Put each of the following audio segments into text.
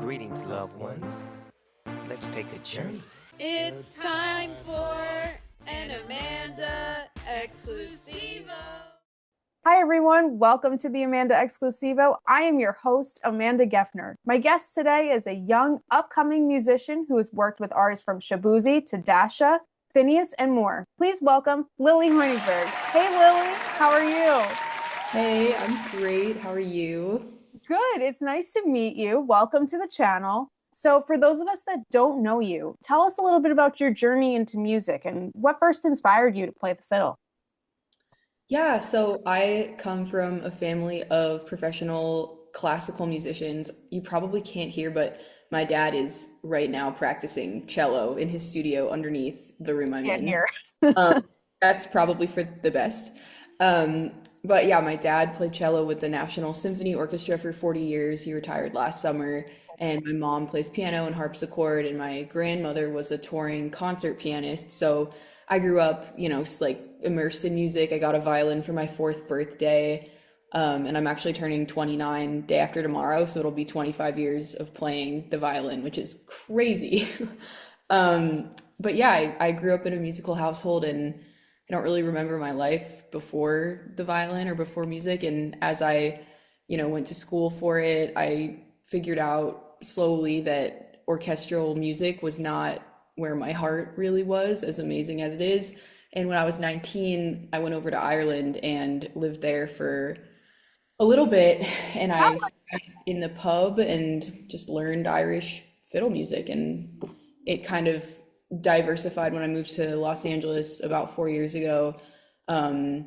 Greetings, loved ones. Let's take a journey. It's time for an Amanda Exclusivo. Hi, everyone. Welcome to the Amanda Exclusivo. I am your host, Amanda Geffner. My guest today is a young, upcoming musician who has worked with artists from Shaboozey to Dasha, FINNEAS, and more. Please welcome Lily Honigberg. Hey, Lily. How are you? Hey, I'm great. How are you? Good. It's nice to meet you. Welcome to the channel. So for those of us that don't know you, tell us a little bit about your journey into music and what first inspired you to play the fiddle. Yeah, so I come from a family of professional classical musicians. You probably can't hear, but my dad is right now practicing cello in his studio underneath the room I'm Can't in. hear. Um, that's probably for the best. Um, but yeah, my dad played cello with the National Symphony Orchestra for 40 years. He retired last summer. And my mom plays piano and harpsichord, and my grandmother was a touring concert pianist. So I grew up, like immersed in music. I got a violin for my fourth birthday. And I'm actually turning 29 day after tomorrow. So it'll be 25 years of playing the violin, which is crazy. But yeah, I grew up in a musical household, and I don't really remember my life before the violin or before music. And as I, went to school for it, I figured out slowly that orchestral music was not where my heart really was, as amazing as it is. And when I was 19, I went over to Ireland and lived there for a little bit. And I sat in the pub and just learned Irish fiddle music. And it kind of diversified when I moved to Los Angeles about 4 years ago. I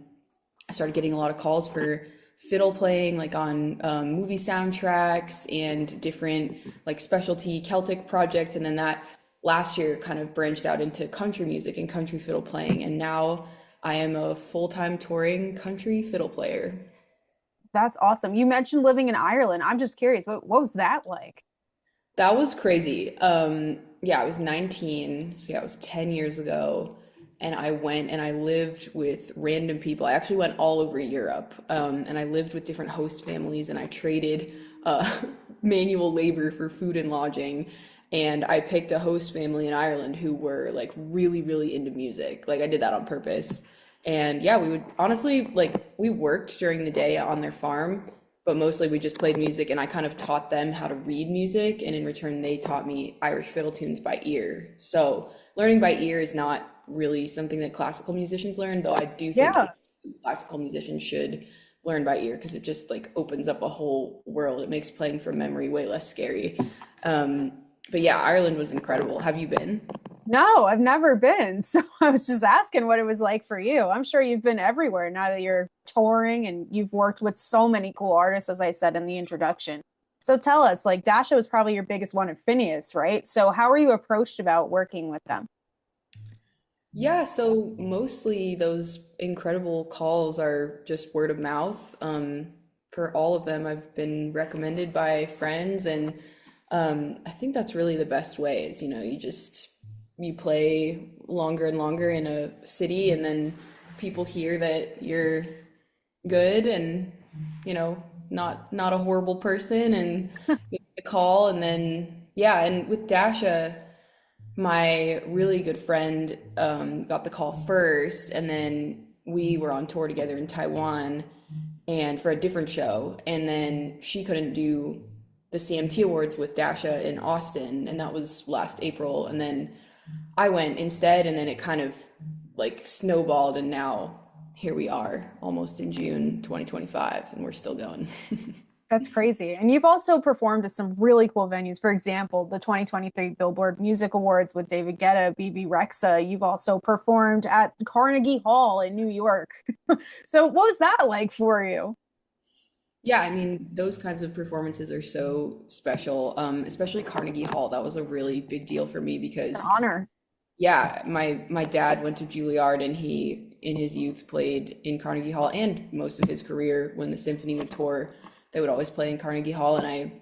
started getting a lot of calls for fiddle playing, like on movie soundtracks and different like specialty Celtic projects. And then that last year kind of branched out into country music and country fiddle playing. And now I am a full-time touring country fiddle player. That's awesome. You mentioned living in Ireland. I'm just curious, what was that like? That was crazy. Yeah, I was 19, so yeah, it was 10 years ago. And I went and I lived with random people. I actually went all over Europe, and I lived with different host families, and I traded manual labor for food and lodging. And I picked a host family in Ireland who were like really, really into music. Like I did that on purpose. And yeah, we would honestly like we worked during the day on their farm, but mostly we just played music, and I kind of taught them how to read music, and in return they taught me Irish fiddle tunes by ear. So learning by ear is not really something that classical musicians learn, though I do think Yeah. classical musicians should learn by ear because it just like opens up a whole world. It makes playing from memory way less scary. Um, but yeah, Ireland was incredible. Have you been? No, I've never been. So I was just asking what it was like for you. I'm sure you've been everywhere now that you're touring and you've worked with so many cool artists, as I said in the introduction. So tell us, like Dasha was probably your biggest one at FINNEAS, right? So how were you approached about working with them? Yeah, so mostly those incredible calls are just word of mouth. For all of them, I've been recommended by friends, and I think that's really the best way is, you play longer and longer in a city, and then people hear that you're good and, not a horrible person, and you get a call, and then yeah, and with Dasha my really good friend got the call first, and then we were on tour together in Taiwan and for a different show, and then she couldn't do the CMT Awards with Dasha in Austin, and that was last April, and then I went instead, and then it kind of like snowballed, and now here we are almost in June 2025, and we're still going. That's crazy. And you've also performed at some really cool venues. For example, the 2023 Billboard Music Awards with David Guetta, BB Rexa. You've also performed at Carnegie Hall in New York. So what was that like for you? Yeah, I mean, those kinds of performances are so special, especially Carnegie Hall. That was a really big deal for me An because, honor. yeah, my dad went to Juilliard, and he, in his youth, played in Carnegie Hall, and most of his career, when the symphony would tour, they would always play in Carnegie Hall, and I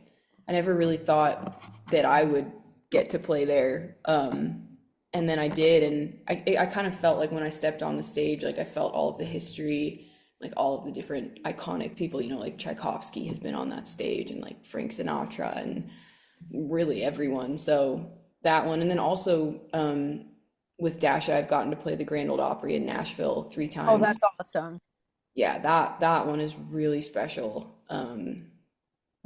never really thought that I would get to play there. And then I did, and I kind of felt like when I stepped on the stage, like I felt all of the history, like all of the different iconic people, like Tchaikovsky has been on that stage, and like Frank Sinatra, and really everyone. So that one, and then also with Dasha, I've gotten to play the Grand Ole Opry in Nashville three Oh, times. that's awesome. Yeah, that one is really special.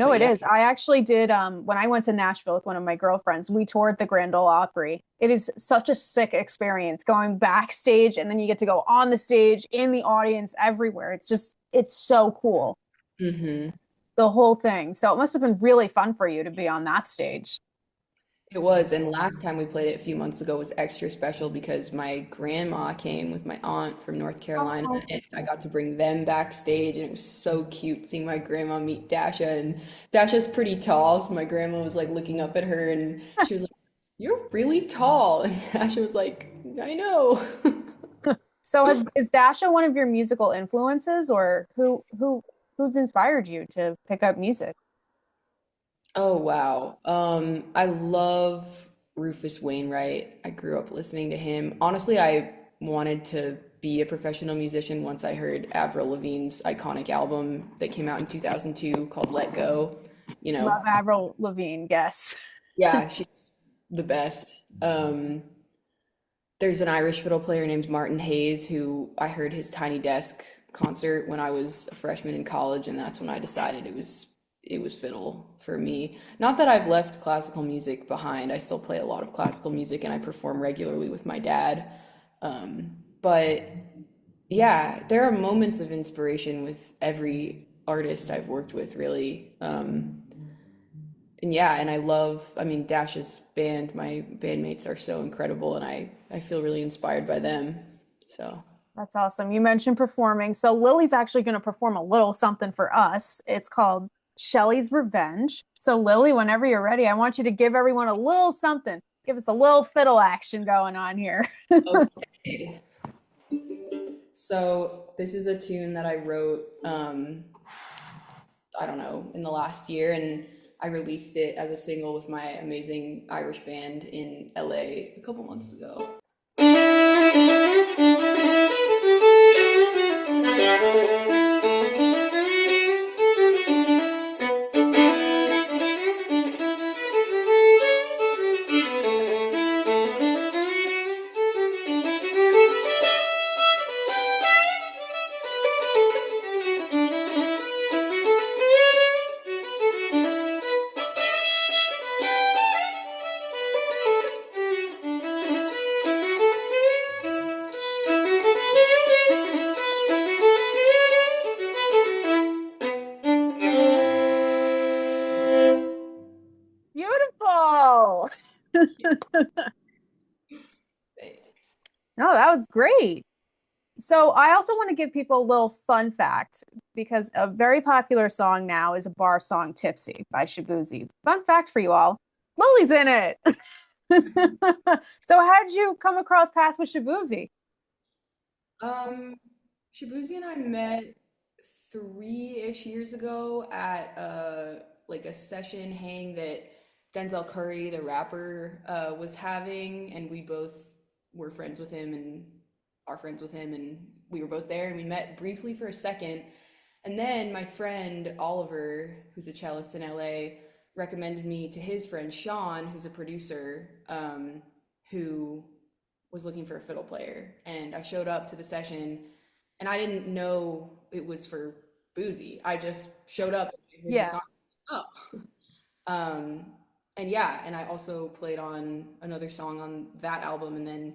No, But it yeah. is. I actually did when I went to Nashville with one of my girlfriends, we toured the Grand Ole Opry. It is such a sick experience going backstage and then you get to go on the stage, in the audience, everywhere. It's so cool, hmm the whole thing. So it must have been really fun for you to be on that stage. It was, and last time we played it a few months ago was extra special because my grandma came with my aunt from North Carolina, Oh, and I got to bring them backstage, and it was so cute seeing my grandma meet Dasha. And Dasha's pretty tall, so my grandma was like looking up at her, and she was like, "You're really tall," and Dasha was like, "I know." so is Dasha one of your musical influences or who's inspired you to pick up music? Oh wow. I love Rufus Wainwright. I grew up listening to him. Honestly, I wanted to be a professional musician once I heard Avril Lavigne's iconic album that came out in 2002 called Let Go. You know, Love Avril Lavigne, guess. yeah, she's the best. There's an Irish fiddle player named Martin Hayes who I heard his Tiny Desk concert when I was a freshman in college, and that's when I decided it was fiddle for me. Not that I've left classical music behind. I still play a lot of classical music and I perform regularly with my dad. But yeah, there are moments of inspiration with every artist I've worked with, really. And yeah, and I mean, Dash's band, my bandmates are so incredible, and I feel really inspired by them. So, That's awesome. You mentioned performing. So Lily's actually going to perform a little something for us. It's called Shelley's Revenge. So Lily, whenever you're ready, I want you to give everyone a little something. Give us a little fiddle action going on here. okay. So this is a tune that I wrote, I don't know, in the last year, and I released it as a single with my amazing Irish band in LA a couple months ago. Beautiful. Thanks. No, that was great. So I also want to give people a little fun fact because a very popular song now is a bar song, Tipsy by Shaboozey. Fun fact for you all. Lily's in it. So how did you come across Pass with Shaboozey? Um, Shaboozey and I met 3-ish years ago at like a session hang that Denzel Curry, the rapper, was having, and we both were friends with him and are friends with him, and we were both there, and we met briefly for a second, and then my friend Oliver, who's a cellist in LA, recommended me to his friend Sean, who's a producer, who was looking for a fiddle player, and I showed up to the session, and I didn't know it was for Boozy. I just showed up and heard the Yeah. song. Oh, um, and yeah, and I also played on another song on that album, and then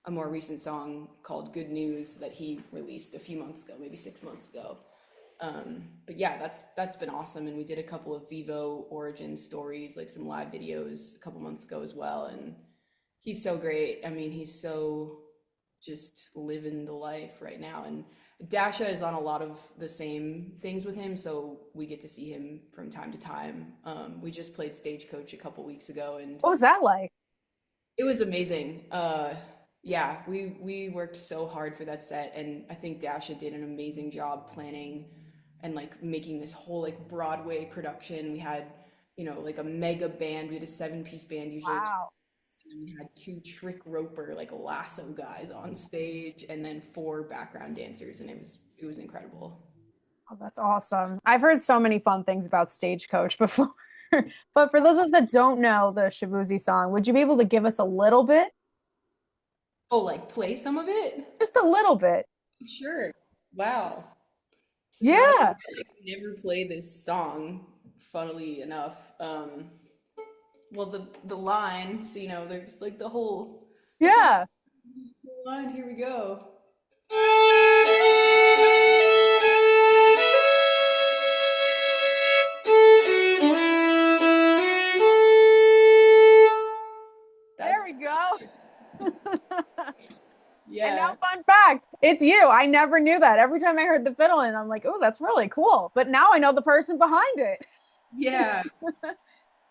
a more recent song called "Good News" that he released a few months ago, maybe 6 months ago. But yeah, that's been awesome, and we did a couple of Vivo origin stories, like some live videos, a couple months ago as well, and he's so great. I mean, he's so just living the life right now. And Dasha is on a lot of the same things with him, so we get to see him from time to time. We just played Stagecoach a couple weeks ago, and What was that like? it was amazing. Yeah, we worked so hard for that set, and I think Dasha did an amazing job planning and like making this whole like Broadway production. We had, like a mega band. We had a 7-piece band. Usually it's Wow. and we had 2 trick roper like lasso guys on stage, and then 4 background dancers, and it was incredible. Oh, that's awesome. I've heard so many fun things about Stagecoach before. But for those of us that don't know the Shaboozey song, would you be able to give us a little bit? Oh, like play some of it? Just a little bit. Sure. Wow. It's not Yeah. I never play this song, funnily enough. Well, the line, so there's like the whole Yeah. line. Here we go. There That's we go. And now, yeah, fun fact, it's you. I never knew that. Every time I heard the fiddle, and I'm like, oh, that's really cool. But now I know the person behind it. yeah.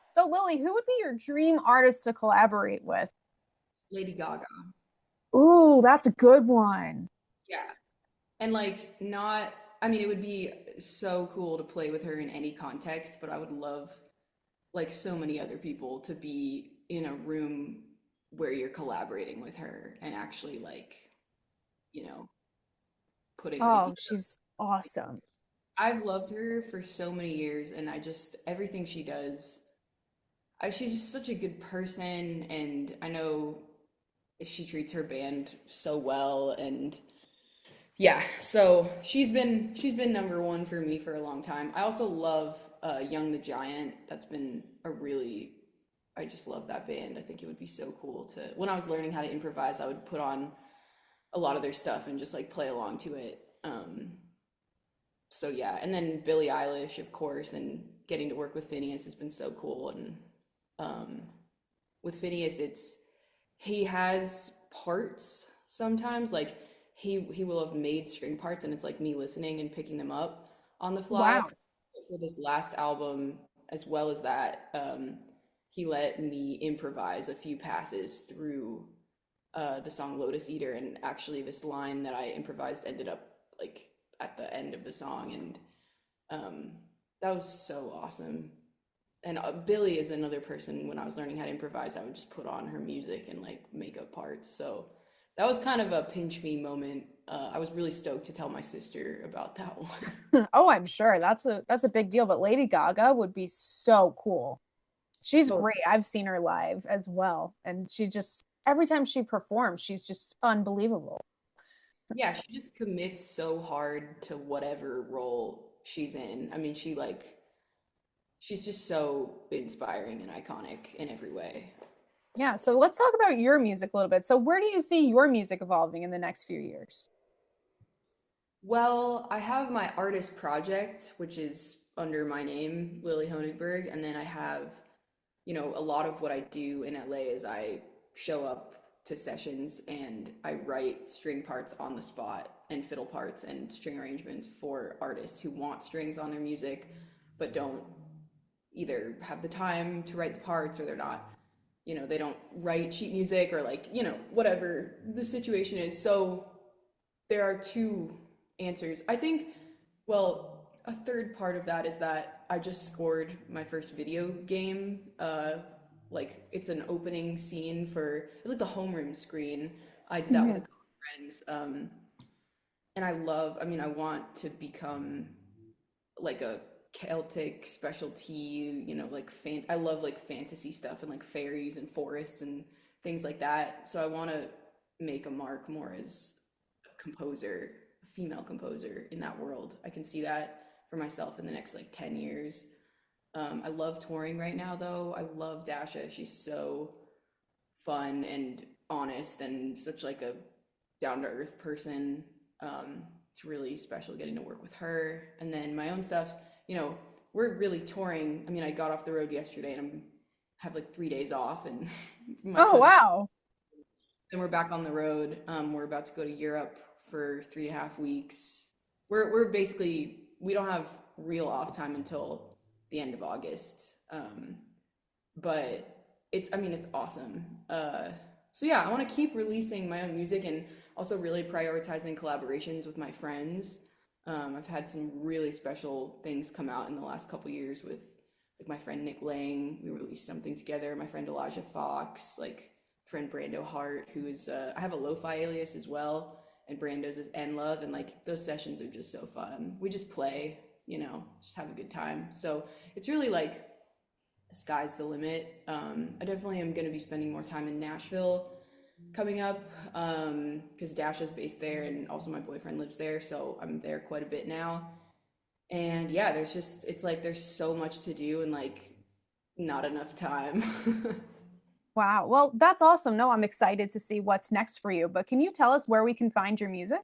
So, Lily, who would be your dream artist to collaborate with? Lady Gaga. Ooh, that's a good one. Yeah. And like not, I mean, it would be so cool to play with her in any context, but I would love, like so many other people, to be in a room where you're collaborating with her and actually like, you know, putting ideas. Oh, she's awesome. I've loved her for so many years, and I just, everything she does, she's just such a good person, and I know she treats her band so well, and yeah, so she's been number one for me for a long time. I also love Young the Giant. That's been a really I just love that band. I think it would be so cool to when I was learning how to improvise, I would put on a lot of their stuff and just like play along to it. So yeah, and then Billie Eilish, of course, and getting to work with Phineas has been so cool. And um, with Phineas, he has parts sometimes like he will have made string parts and it's like me listening and picking them up on the fly. Wow. For this last album as well as that, he let me improvise a few passes through the song Lotus Eater, and actually this line that I improvised ended up like at the end of the song, and um, that was so awesome. And Billy is another person. When I was learning how to improvise, I would just put on her music and like make up parts. So that was kind of a pinch me moment. I was really stoked to tell my sister about that one. Oh, I'm sure that's a big deal. But Lady Gaga would be so cool. She's So great. I've seen her live as well, and she just every time she performs, she's just unbelievable. yeah, she just commits so hard to whatever role she's in. I mean, she's just so inspiring and iconic in every way. Yeah, so let's talk about your music a little bit. So where do you see your music evolving in the next few years? Well, I have my artist project, which is under my name, Lily Honigberg, and then I have, a lot of what I do in LA is I show up to sessions and I write string parts on the spot and fiddle parts and string arrangements for artists who want strings on their music but don't either have the time to write the parts, or they're not, they don't write sheet music, or like, whatever the situation is. So there are two answers. I think, well, a third part of that is that I just scored my first video game. Like it's an opening scene it's like the homeroom screen. I did that with a Mhm. couple of friends. And I mean, I want to become like a Celtic specialty, like I love like fantasy stuff and like fairies and forests and things like that. So I want to make a mark more as a composer, a female composer in that world. I can see that for myself in the next like 10 years. I love touring right now though. I love Dasha. She's so fun and honest and such like a down to earth person. It's really special getting to work with her. And then my own stuff, we're really touring. I mean, I got off the road yesterday and have like 3 days off, and my Oh, cousin. wow. Then we're back on the road. We're about to go to Europe for 3.5 weeks. We're basically we don't have real off time until the end of August. But I mean, it's awesome. So yeah, I want to keep releasing my own music and also really prioritizing collaborations with my friends. I've had some really special things come out in the last couple years with like my friend Nick Lang. We released something together. My friend Elijah Fox, like friend Brando Hart, who is I have a lo-fi alias as well, and Brando's is N Love, and like those sessions are just so fun. We just play, just have a good time. So it's really like the sky's the limit. I definitely am going to be spending more time in Nashville coming up because Dasha's based there and also my boyfriend lives there, so I'm there quite a bit now. And yeah, it's like there's so much to do and like not enough time. Wow. Well, that's awesome. No, I'm excited to see what's next for you. But can you tell us where we can find your music?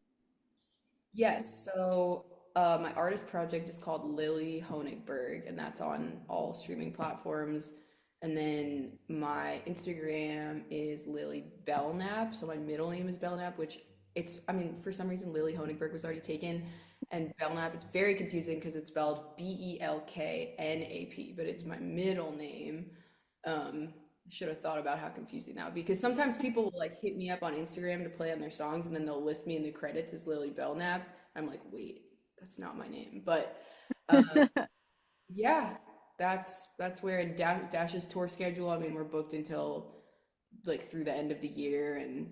Yes, so my artist project is called Lily Honigberg, and that's on all streaming platforms. And then my Instagram is Lily Belknap. So my middle name is Belknap, which I mean, for some reason, Lily Honigberg was already taken. And Belknap, it's very confusing because it's spelled Belknap, but it's my middle name. I should have thought about how confusing that would be because sometimes people will like hit me up on Instagram to play on their songs and then they'll list me in the credits as Lily Belknap. I'm like, wait, that's not my name. But yeah, that's where in Dash's tour schedule. I mean, we're booked until like through the end of the year, and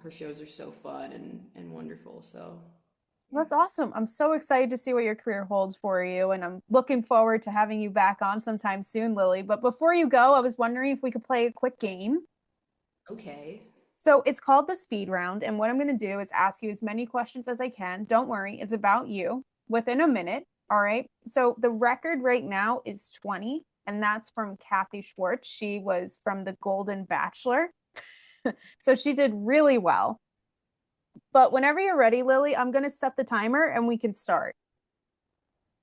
her shows are so fun and wonderful. So yeah. That's awesome. I'm so excited to see what your career holds for you, and I'm looking forward to having you back on sometime soon, Lily. But before you go, I was wondering if we could play a quick game. Okay. So it's called the speed round, and what I'm going to do is ask you as many questions as I can. Don't worry, it's about you within a minute. All right. So the record right now is 20, and that's from Kathy Schwartz. She was from The Golden Bachelor. So she did really well. But whenever you're ready, Lily, I'm going to set the timer and we can start.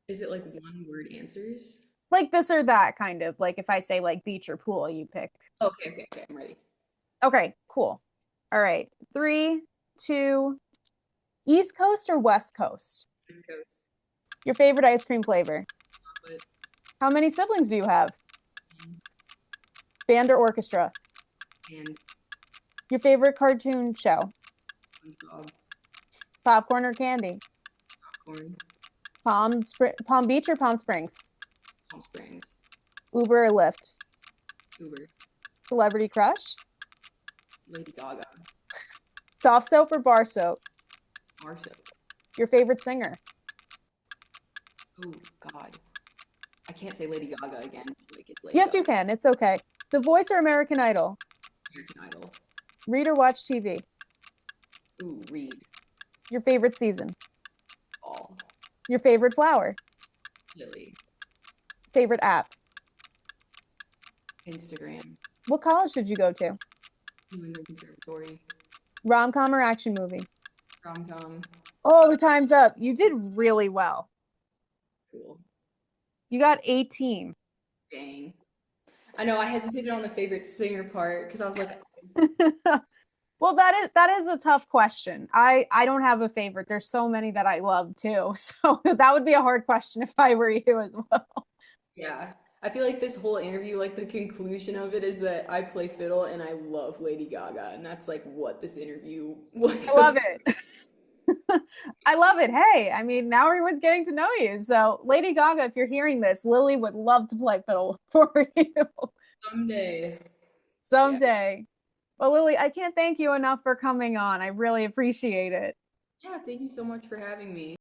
Is it like one word answers? Like this or that, kind of. Like if I say like beach or pool, you pick. Okay, I'm ready. Okay, cool. All right. 3, 2, East Coast or West Coast? East Coast. Your favorite ice cream flavor? Chocolate. How many siblings do you have? Band or orchestra? And Your favorite cartoon show? SpongeBob. Popcorn or candy? Popcorn. Palm Beach or Palm Springs? Palm Springs. Uber or Lyft? Uber. Celebrity crush? Lady Gaga. Soft soap or bar soap? Bar soap. Your favorite singer? Oh God. I can't say Lady Gaga again. Like it's Lady Yes, Gaga. you can. It's okay. The Voice or American Idol? American Idol. Read or watch TV? Ooh, read. Your favorite season? All. Your favorite flower? Lily. Favorite app? Instagram. What college did you go to? New England Conservatory. Rom-com or action movie? Rom-com. Oh, the time's up. You did really well. Cool. You got 18. Dang. I know I hesitated on the favorite singer part because I was like, Well, that is a tough question. I don't have a favorite. There's so many that I love too. So that would be a hard question if I were you as well. yeah. I feel like this whole interview, like the conclusion of it is that I play fiddle and I love Lady Gaga, and that's like what this interview was. I love it. I love it. Hey, I mean, now everyone's getting to know you. So, Lady Gaga, if you're hearing this, Lily would love to play fiddle for you Someday. someday. Well, Lily, I can't thank you enough for coming on. I really appreciate it. Yeah, thank you so much for having me.